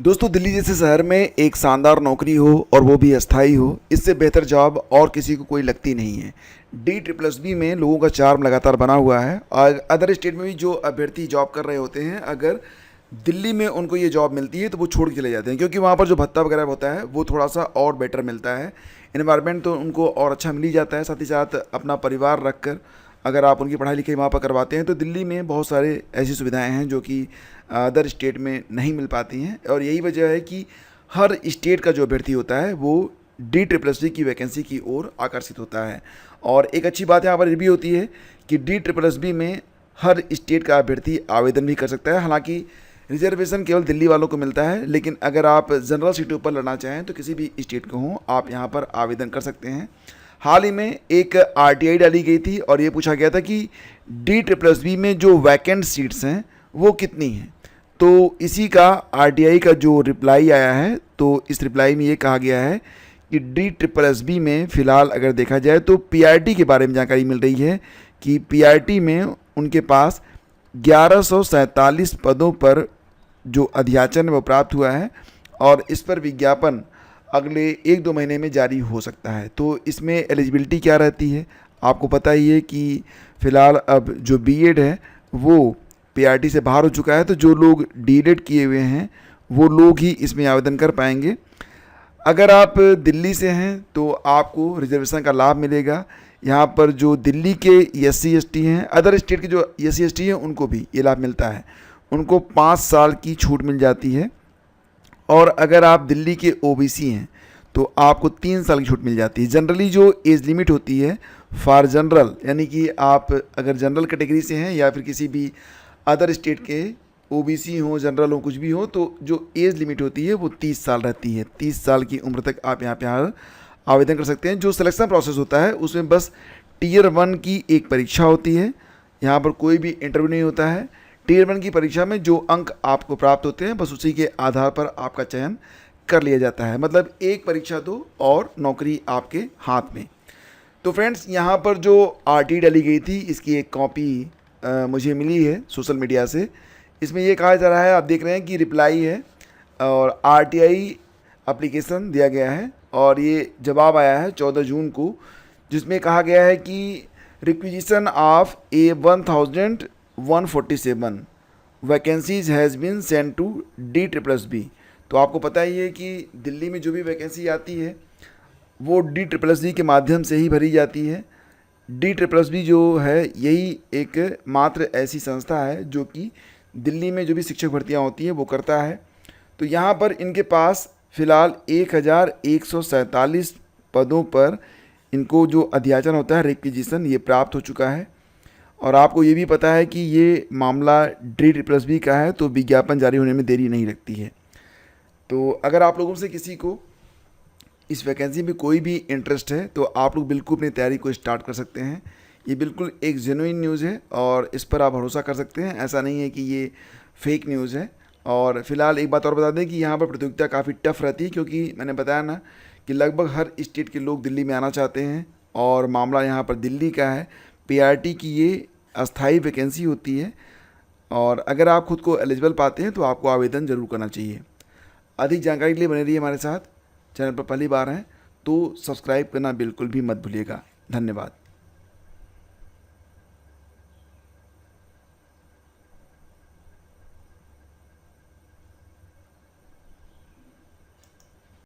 दोस्तों, दिल्ली जैसे शहर में एक शानदार नौकरी हो और वो भी अस्थाई हो, इससे बेहतर जॉब और किसी को कोई लगती नहीं है। डी ट्रिपल एस बी में लोगों का चार्म लगातार बना हुआ है और अदर स्टेट में भी जो अभ्यर्थी जॉब कर रहे होते हैं, अगर दिल्ली में उनको ये जॉब मिलती है तो वो छोड़ के चले जाते हैं, क्योंकि वहाँ पर जो भत्ता वगैरह होता है वो थोड़ा सा और बेटर मिलता है। इन्वायरमेंट तो उनको और अच्छा मिल ही जाता है, साथ ही साथ अपना परिवार रख कर अगर आप उनकी पढ़ाई लिखाई वहाँ पर करवाते हैं तो दिल्ली में बहुत सारे ऐसी सुविधाएं हैं जो कि अदर स्टेट में नहीं मिल पाती हैं। और यही वजह है कि हर स्टेट का जो अभ्यर्थी होता है वो डी ट्रिपल एस की वैकेंसी की ओर आकर्षित होता है। और एक अच्छी बात यहाँ पर ये भी होती है कि डी ट्रिपल एस में हर स्टेट का अभ्यर्थी आवेदन भी कर सकता है। हालांकि रिजर्वेशन केवल दिल्ली वालों को मिलता है, लेकिन अगर आप जनरल सीटों पर लड़ना चाहें तो किसी भी स्टेट को हों, आप यहाँ पर आवेदन कर सकते हैं। हाल ही में एक आरटीआई डाली गई थी और ये पूछा गया था कि डी ट्रिपल एस में जो वैकेंट सीट्स हैं वो कितनी हैं। तो इसी का आरटीआई का जो रिप्लाई आया है, तो इस रिप्लाई में ये कहा गया है कि डी ट्रिपल एस में फ़िलहाल अगर देखा जाए तो पीआरटी के बारे में जानकारी मिल रही है कि पीआरटी में उनके पास 1147 पदों पर जो अध्याचन वो प्राप्त हुआ है और इस पर विज्ञापन अगले 1-2 महीने में जारी हो सकता है। तो इसमें एलिजिबिलिटी क्या रहती है, आपको पता ही है कि फ़िलहाल अब जो बीएड है वो पीआरटी से बाहर हो चुका है, तो जो लोग डीएड किए हुए हैं वो लोग ही इसमें आवेदन कर पाएंगे। अगर आप दिल्ली से हैं तो आपको रिजर्वेशन का लाभ मिलेगा। यहाँ पर जो दिल्ली के SC ST हैं, अदर स्टेट के जो SC ST हैं उनको भी ये लाभ मिलता है, उनको 5 साल की छूट मिल जाती है। और अगर आप दिल्ली के OBC हैं तो आपको 3 साल की छूट मिल जाती है। जनरली जो एज लिमिट होती है फॉर जनरल, यानी कि आप अगर जनरल कैटेगरी से हैं या फिर किसी भी अदर स्टेट के OBC हो, जनरल हो, कुछ भी हो, तो जो एज लिमिट होती है वो 30 साल रहती है। 30 साल की उम्र तक आप यहाँ पे आवेदन कर सकते हैं। जो सिलेक्शन प्रोसेस होता है उसमें बस Tier 1 की एक परीक्षा होती है, यहाँ पर कोई भी इंटरव्यू नहीं होता है। Tier 1 की परीक्षा में जो अंक आपको प्राप्त होते हैं बस उसी के आधार पर आपका चयन कर लिया जाता है। मतलब एक परीक्षा दो और नौकरी आपके हाथ में। तो फ्रेंड्स, यहाँ पर जो आरटी डाली गई थी इसकी एक कॉपी मुझे मिली है सोशल मीडिया से। इसमें ये कहा जा रहा है, आप देख रहे हैं कि रिप्लाई है और आरटीआई एप्लीकेशन दिया गया है और ये जवाब आया है 14 जून को, जिसमें कहा गया है कि requisition of A1147 vacancies has been send to D triple S B. तो आपको पता ही है कि दिल्ली में जो भी वैकेंसी आती है वो डी ट्रिपल एस बी के माध्यम से ही भरी जाती है। डी ट्रिपल एस बी जो है यही एक मात्र ऐसी संस्था है जो कि दिल्ली में जो भी शिक्षक भर्तियाँ होती हैं वो करता है। तो यहाँ पर इनके पास फ़िलहाल 1147 पदों पर इनको जो अध्याचन होता है, रिक्विजिशन, ये प्राप्त हो चुका है। और आपको ये भी पता है कि ये मामला डी ट्रिपल एस बी का है, तो विज्ञापन जारी होने में देरी नहीं लगती है। तो अगर आप लोगों से किसी को इस वैकेंसी में कोई भी इंटरेस्ट है तो आप लोग बिल्कुल अपनी तैयारी को स्टार्ट कर सकते हैं। ये बिल्कुल एक जेन्युइन न्यूज़ है और इस पर आप भरोसा कर सकते हैं, ऐसा नहीं है कि ये फेक न्यूज़ है। और फिलहाल एक बात और बता दें कि यहाँ पर प्रतियोगिता काफ़ी टफ रहती है, क्योंकि मैंने बताया ना कि लगभग हर स्टेट के लोग दिल्ली में आना चाहते हैं और मामला यहाँ पर दिल्ली का है। पीआरटी की ये अस्थाई वैकेंसी होती है और अगर आप खुद को एलिजिबल पाते हैं तो आपको आवेदन ज़रूर करना चाहिए। अधिक जानकारी के लिए बने रहिए हमारे साथ। चैनल पर पहली बार हैं तो सब्सक्राइब करना बिल्कुल भी मत भूलिएगा। धन्यवाद।